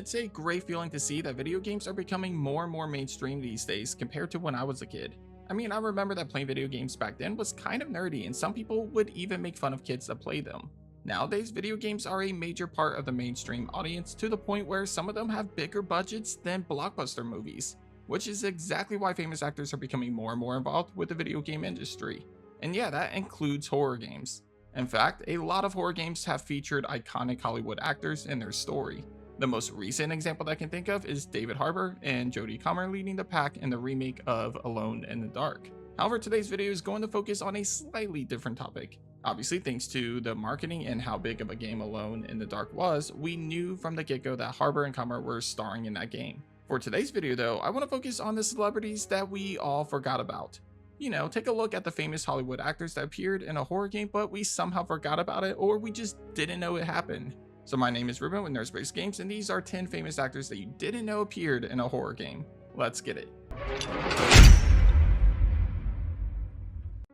It's a great feeling to see that video games are becoming more and more mainstream these days compared to when I was a kid. I mean, I remember that playing video games back then was kind of nerdy, and some people would even make fun of kids that play them. Nowadays, video games are a major part of the mainstream audience, to the point where some of them have bigger budgets than blockbuster movies, which is exactly why famous actors are becoming more and more involved with the video game industry. And yeah, that includes horror games. In fact, a lot of horror games have featured iconic Hollywood actors in their story. The most recent example that I can think of is David Harbour and Jodie Comer leading the pack in the remake of Alone in the Dark. However, today's video is going to focus on a slightly different topic. Obviously, thanks to the marketing and how big of a game Alone in the Dark was, we knew from the get-go that Harbour and Comer were starring in that game. For today's video though, I want to focus on the celebrities that we all forgot about. You know, take a look at the famous Hollywood actors that appeared in a horror game, but we somehow forgot about it, or we just didn't know it happened. So my name is Ruben with Nerdspace Games, and these are 10 famous actors that you didn't know appeared in a horror game. Let's get it.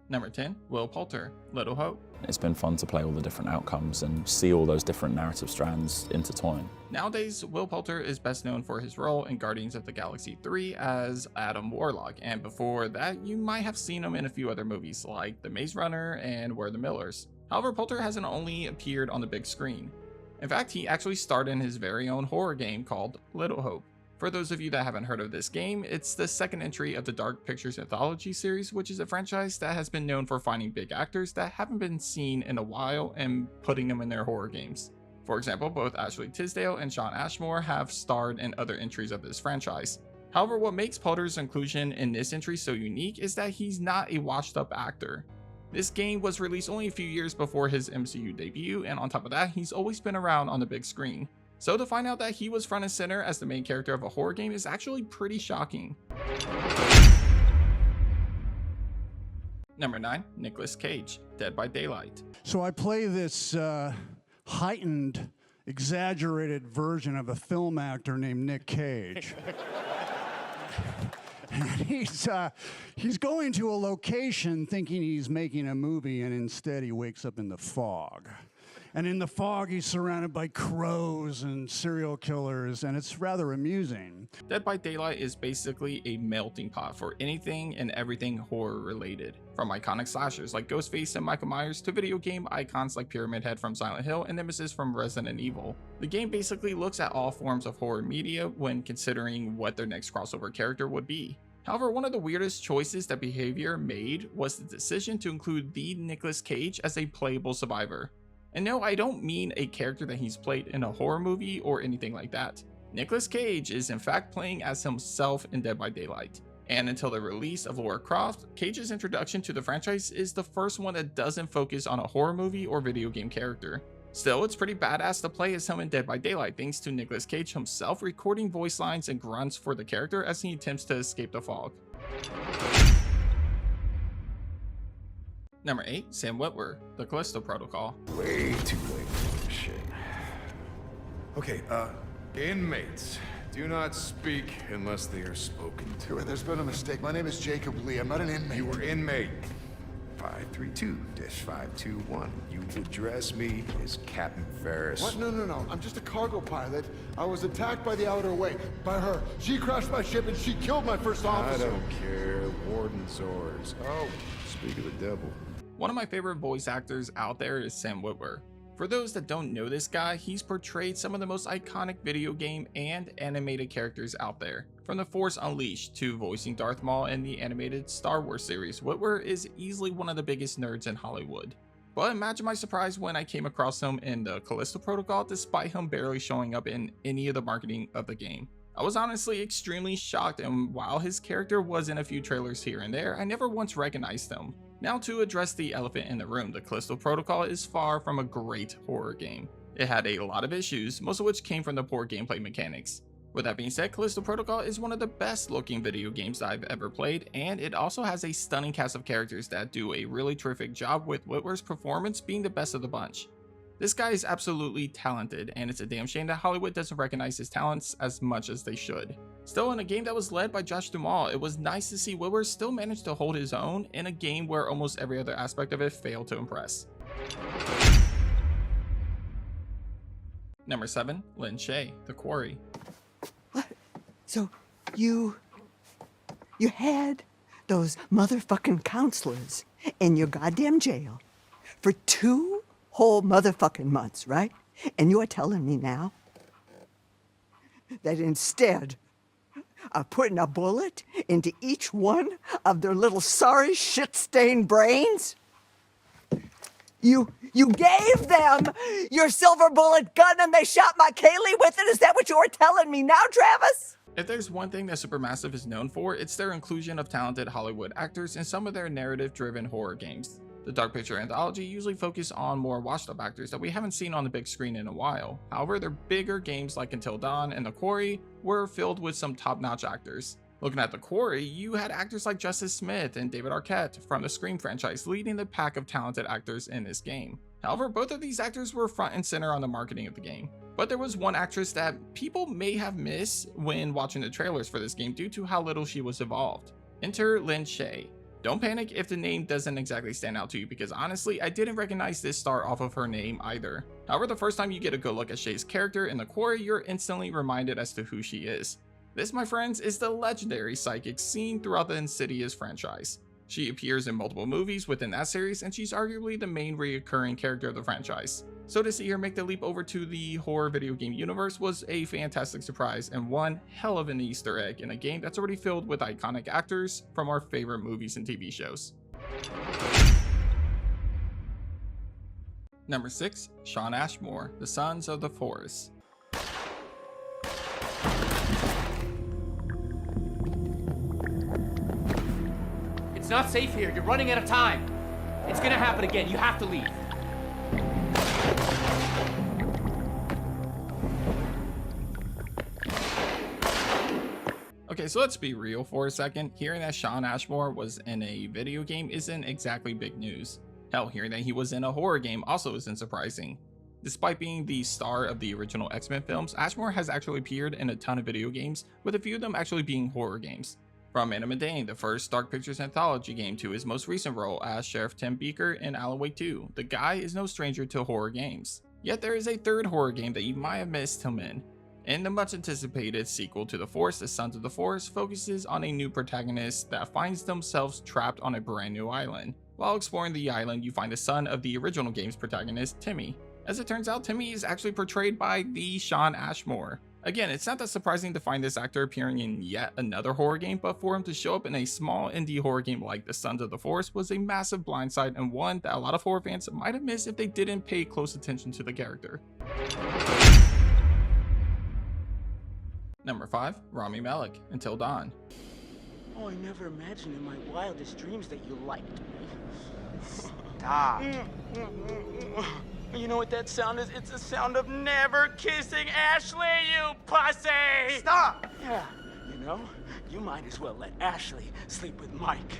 Number 10, Will Poulter, Little Hope. It's been fun to play all the different outcomes and see all those different narrative strands intertwine. Nowadays, Will Poulter is best known for his role in Guardians of the Galaxy 3 as Adam Warlock, and before that, you might have seen him in a few other movies like The Maze Runner and We're the Millers. However, Poulter hasn't only appeared on the big screen. In fact, he actually starred in his very own horror game called Little Hope. For those of you that haven't heard of this game, it's the second entry of the Dark Pictures Anthology series, which is a franchise that has been known for finding big actors that haven't been seen in a while and putting them in their horror games. For example, both Ashley Tisdale and Shawn Ashmore have starred in other entries of this franchise. However, what makes Poulter's inclusion in this entry so unique is that he's not a washed-up actor. This game was released only a few years before his MCU debut, and on top of that, he's always been around on the big screen. So to find out that he was front and center as the main character of a horror game is actually pretty shocking. Number 9, Nicolas Cage, Dead by Daylight. So I play this heightened, exaggerated version of a film actor named Nick Cage. And he's going to a location thinking he's making a movie, and instead he wakes up in the fog. And in the fog, he's surrounded by crows and serial killers, and it's rather amusing. Dead by Daylight is basically a melting pot for anything and everything horror related. From iconic slashers like Ghostface and Michael Myers to video game icons like Pyramid Head from Silent Hill and Nemesis from Resident Evil. The game basically looks at all forms of horror media when considering what their next crossover character would be. However, one of the weirdest choices that Behavior made was the decision to include the Nicolas Cage as a playable survivor. And no, I don't mean a character that he's played in a horror movie or anything like that. Nicolas Cage is in fact playing as himself in Dead by Daylight. And until the release of Lara Croft, Cage's introduction to the franchise is the first one that doesn't focus on a horror movie or video game character. Still, it's pretty badass to play as him in Dead by Daylight thanks to Nicolas Cage himself recording voice lines and grunts for the character as he attempts to escape the fog. Number 8, Sam Witwer, The Callisto Protocol. Way too late for this shit. Okay, inmates, do not speak unless they are spoken to. There's been a mistake. My name is Jacob Lee. I'm not an inmate. You were inmate 532-521. You address me as Captain Ferris. What? No. I'm just a cargo pilot. I was attacked by the Outer Way. By her. She crashed my ship and she killed my first officer. I don't care. Warden's orders. Oh, speak of the devil. One of my favorite voice actors out there is Sam Witwer. For those that don't know this guy, he's portrayed some of the most iconic video game and animated characters out there. From The Force Unleashed to voicing Darth Maul in the animated Star Wars series, Witwer is easily one of the biggest nerds in Hollywood. But imagine my surprise when I came across him in the Callisto Protocol despite him barely showing up in any of the marketing of the game. I was honestly extremely shocked, and while his character was in a few trailers here and there, I never once recognized him. Now to address the elephant in the room, the Callisto Protocol is far from a great horror game. It had a lot of issues, most of which came from the poor gameplay mechanics. With that being said, Callisto Protocol is one of the best looking video games I've ever played, and it also has a stunning cast of characters that do a really terrific job, with Witwer's performance being the best of the bunch. This guy is absolutely talented, and it's a damn shame that Hollywood doesn't recognize his talents as much as they should. Still, in a game that was led by Josh Duhamel, it was nice to see Witwer still manage to hold his own in a game where almost every other aspect of it failed to impress. Number 7, Lin Shaye, The Quarry. What? So you had those motherfucking counselors in your goddamn jail for 2 whole motherfucking months, right? And you're telling me now that instead of putting a bullet into each one of their little sorry shit-stained brains, you gave them your silver bullet gun and they shot my Kaylee with it? Is that what you're telling me now, Travis? If there's one thing that Supermassive is known for, it's their inclusion of talented Hollywood actors in some of their narrative-driven horror games. The Dark Picture Anthology usually focus on more washed-up actors that we haven't seen on the big screen in a while. However, their bigger games like Until Dawn and The Quarry were filled with some top-notch actors. Looking at The Quarry, you had actors like Justice Smith and David Arquette from the Scream franchise leading the pack of talented actors in this game. However, both of these actors were front and center on the marketing of the game. But there was one actress that people may have missed when watching the trailers for this game due to how little she was involved. Enter Lin Shaye. Don't panic if the name doesn't exactly stand out to you, because honestly, I didn't recognize this star off of her name either. However, the first time you get a good look at Shaye's character in The Quarry, you're instantly reminded as to who she is. This, my friends, is the legendary psychic seen throughout the Insidious franchise. She appears in multiple movies within that series, and she's arguably the main recurring character of the franchise. So to see her make the leap over to the horror video game universe was a fantastic surprise and one hell of an Easter egg in a game that's already filled with iconic actors from our favorite movies and TV shows. Number 6, Shawn Ashmore, The Sons of the Forest. It's not safe here. You're running out of time. It's gonna happen again. You have to leave. Okay, so let's be real for a second. Hearing that Shawn Ashmore was in a video game isn't exactly big news. Hell, hearing that he was in a horror game also isn't surprising. Despite being the star of the original X-Men films, Ashmore has actually appeared in a ton of video games, with a few of them actually being horror games. From Anima Dane, the first Dark Pictures Anthology game, to his most recent role as Sheriff Tim Beaker in Alan Wake 2, the guy is no stranger to horror games. Yet there is a third horror game that you might have missed him in. In the much anticipated sequel to The Forest, The Sons of the Forest focuses on a new protagonist that finds themselves trapped on a brand new island. While exploring the island, you find the son of the original game's protagonist, Timmy. As it turns out, Timmy is actually portrayed by the Shawn Ashmore. Again, it's not that surprising to find this actor appearing in yet another horror game, but for him to show up in a small indie horror game like The Sons of the Forest was a massive blindside, and one that a lot of horror fans might have missed if they didn't pay close attention to the character. Number 5, Rami Malek, Until Dawn. Oh, I never imagined in my wildest dreams that you liked me. Stop. You know what that sound is? It's the sound of never kissing Ashley, you pussy! Stop! Yeah, you know, you might as well let Ashley sleep with Mike.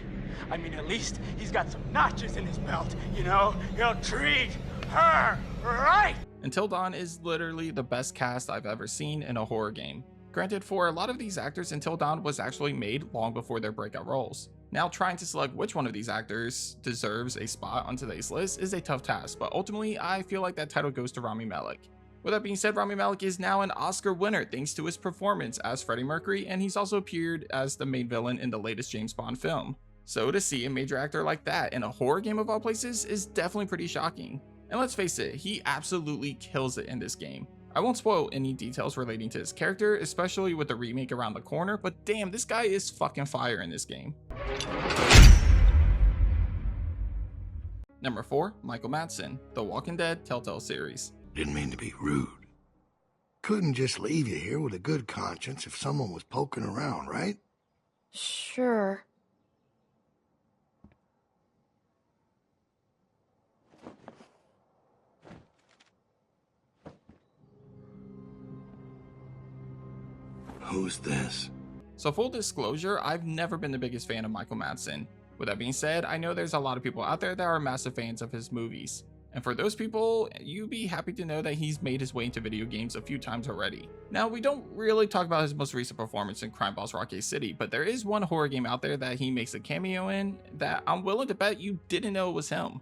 I mean, at least he's got some notches in his belt, you know? He'll treat her right! Until Dawn is literally the best cast I've ever seen in a horror game. Granted, for a lot of these actors, Until Dawn was actually made long before their breakout roles. Now, trying to select which one of these actors deserves a spot on today's list is a tough task, but ultimately, I feel like that title goes to Rami Malek. With that being said, Rami Malek is now an Oscar winner thanks to his performance as Freddie Mercury, and he's also appeared as the main villain in the latest James Bond film. So to see a major actor like that in a horror game of all places is definitely pretty shocking. And let's face it, he absolutely kills it in this game. I won't spoil any details relating to his character, especially with the remake around the corner, but damn, this guy is fucking fire in this game. Number 4, Michael Madsen, The Walking Dead TellTale series. Didn't mean to be rude. Couldn't just leave you here with a good conscience if someone was poking around, right? Sure. Who's this? So full disclosure, I've never been the biggest fan of Michael Madsen. With that being said, I know there's a lot of people out there that are massive fans of his movies. And for those people, you'd be happy to know that he's made his way into video games a few times already. Now, we don't really talk about his most recent performance in Crime Boss Rocky City, but there is one horror game out there that he makes a cameo in that I'm willing to bet you didn't know it was him.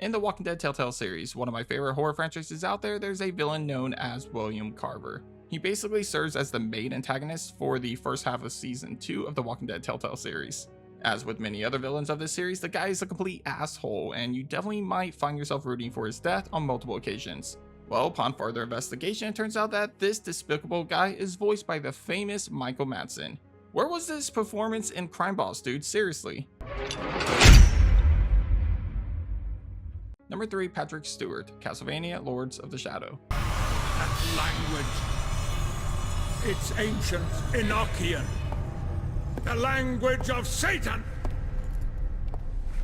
In the Walking Dead TellTale series, one of my favorite horror franchises out there, there's a villain known as William Carver. He basically serves as the main antagonist for the first half of season 2 of the Walking Dead TellTale series. As with many other villains of this series, the guy is a complete asshole, and you definitely might find yourself rooting for his death on multiple occasions. Well, upon further investigation, it turns out that this despicable guy is voiced by the famous Michael Madsen. Where was this performance in Crime Boss, dude? Seriously. Number 3, Patrick Stewart, Castlevania Lords of the Shadow. That language. It's ancient Enochian. The language of Satan.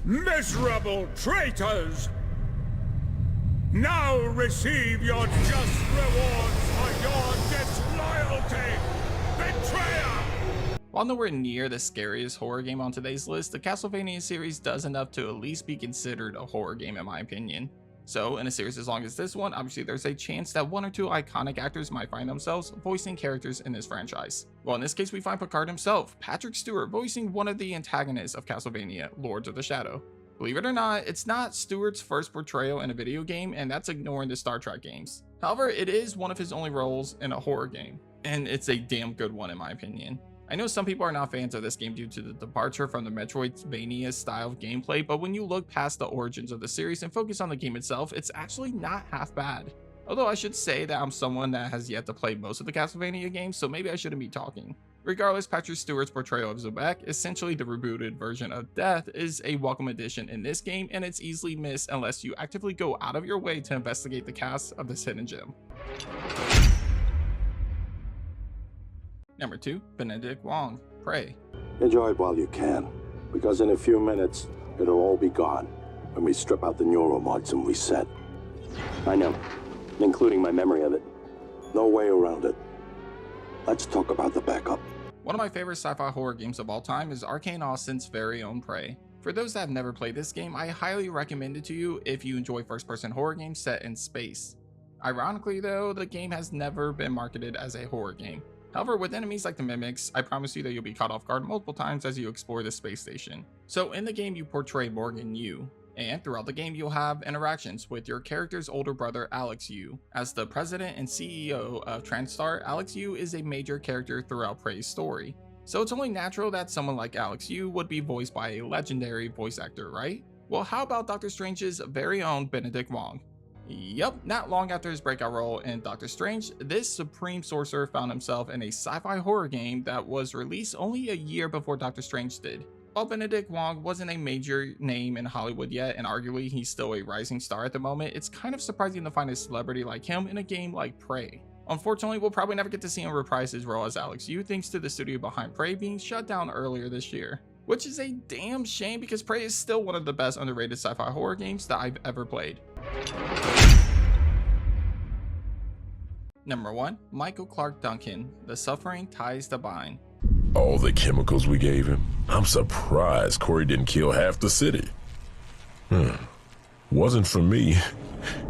Miserable traitors. Now receive your just rewards for your disloyalty, betrayer! While nowhere near the scariest horror game on today's list, the Castlevania series does enough to at least be considered a horror game in my opinion. So in a series as long as this one, obviously there's a chance that one or two iconic actors might find themselves voicing characters in this franchise. Well, in this case we find Picard himself, Patrick Stewart, voicing one of the antagonists of Castlevania, Lords of the Shadow. Believe it or not, it's not Stewart's first portrayal in a video game, and that's ignoring the Star Trek games. However, it is one of his only roles in a horror game, and it's a damn good one in my opinion. I know some people are not fans of this game due to the departure from the Metroidvania style of gameplay, but when you look past the origins of the series and focus on the game itself, it's actually not half bad. Although I should say that I'm someone that has yet to play most of the Castlevania games, so maybe I shouldn't be talking. Regardless, Patrick Stewart's portrayal of Zubek, essentially the rebooted version of Death, is a welcome addition in this game, and it's easily missed unless you actively go out of your way to investigate the cast of this hidden gem. Number 2, Benedict Wong, Prey. Enjoy it while you can, because in a few minutes, it'll all be gone when we strip out the neuromods and reset. I know, including my memory of it. No way around it. Let's talk about the backup. One of my favorite sci-fi horror games of all time is Arcane Austin's very own Prey. For those that have never played this game, I highly recommend it to you if you enjoy first-person horror games set in space. Ironically though, the game has never been marketed as a horror game. However, with enemies like the Mimics, I promise you that you'll be caught off guard multiple times as you explore the space station. So in the game you portray Morgan Yu, and throughout the game you'll have interactions with your character's older brother Alex Yu. As the president and CEO of TranStar, Alex Yu is a major character throughout Prey's story. So it's only natural that someone like Alex Yu would be voiced by a legendary voice actor, right? Well, how about Doctor Strange's very own Benedict Wong? Yup, not long after his breakout role in Doctor Strange, this supreme sorcerer found himself in a sci-fi horror game that was released only a year before Doctor Strange did. While Benedict Wong wasn't a major name in Hollywood yet, and arguably he's still a rising star at the moment, it's kind of surprising to find a celebrity like him in a game like Prey. Unfortunately, we'll probably never get to see him reprise his role as Alex Yu thanks to the studio behind Prey being shut down earlier this year. Which is a damn shame because Prey is still one of the best underrated sci-fi horror games that I've ever played. Number 1, Michael Clarke Duncan, The Suffering Ties the Bind. All the chemicals we gave him. I'm surprised Quarry didn't kill half the city. Wasn't for me,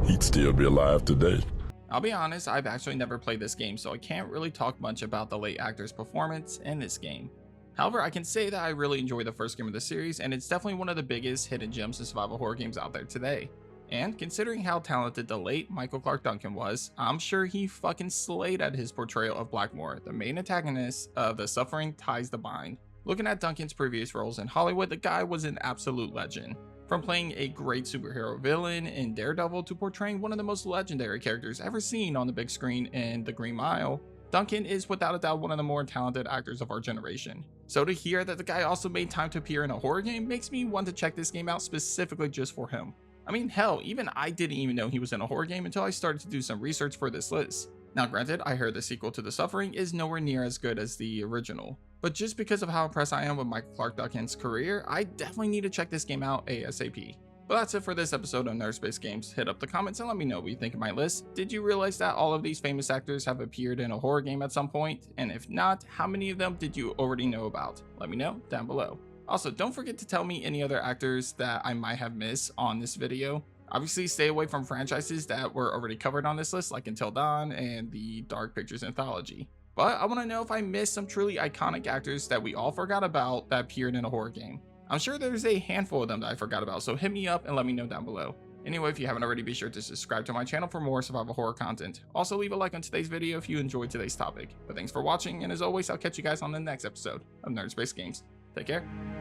he'd still be alive today. I'll be honest, I've actually never played this game, so I can't really talk much about the late actor's performance in this game. However, I can say that I really enjoy the first game of the series, and it's definitely one of the biggest hidden gems in survival horror games out there today. And considering how talented the late Michael Clarke Duncan was, I'm sure he fucking slayed at his portrayal of Blackmore, the main antagonist of The Suffering Ties the Bind. Looking at Duncan's previous roles in Hollywood, the guy was an absolute legend. From playing a great superhero villain in Daredevil to portraying one of the most legendary characters ever seen on the big screen in The Green Mile, Duncan is without a doubt one of the more talented actors of our generation. So to hear that the guy also made time to appear in a horror game makes me want to check this game out specifically just for him. I mean, hell, even I didn't even know he was in a horror game until I started to do some research for this list. Now granted, I heard the sequel to The Suffering is nowhere near as good as the original, but just because of how impressed I am with Michael Clarke Duncan's career, I definitely need to check this game out ASAP. But that's it for this episode of Nerd Games. Hit up the comments and let me know what you think of my list. Did you realize that all of these famous actors have appeared in a horror game at some point? And if not, how many of them did you already know about? Let me know down below. Also, don't forget to tell me any other actors that I might have missed on this video. Obviously, stay away from franchises that were already covered on this list, like Until Dawn and the Dark Pictures Anthology. But I want to know if I missed some truly iconic actors that we all forgot about that appeared in a horror game. I'm sure there's a handful of them that I forgot about, so hit me up and let me know down below. Anyway, if you haven't already, be sure to subscribe to my channel for more survival horror content. Also, leave a like on today's video if you enjoyed today's topic. But thanks for watching, and as always, I'll catch you guys on the next episode of Nerd Space Games. Take care.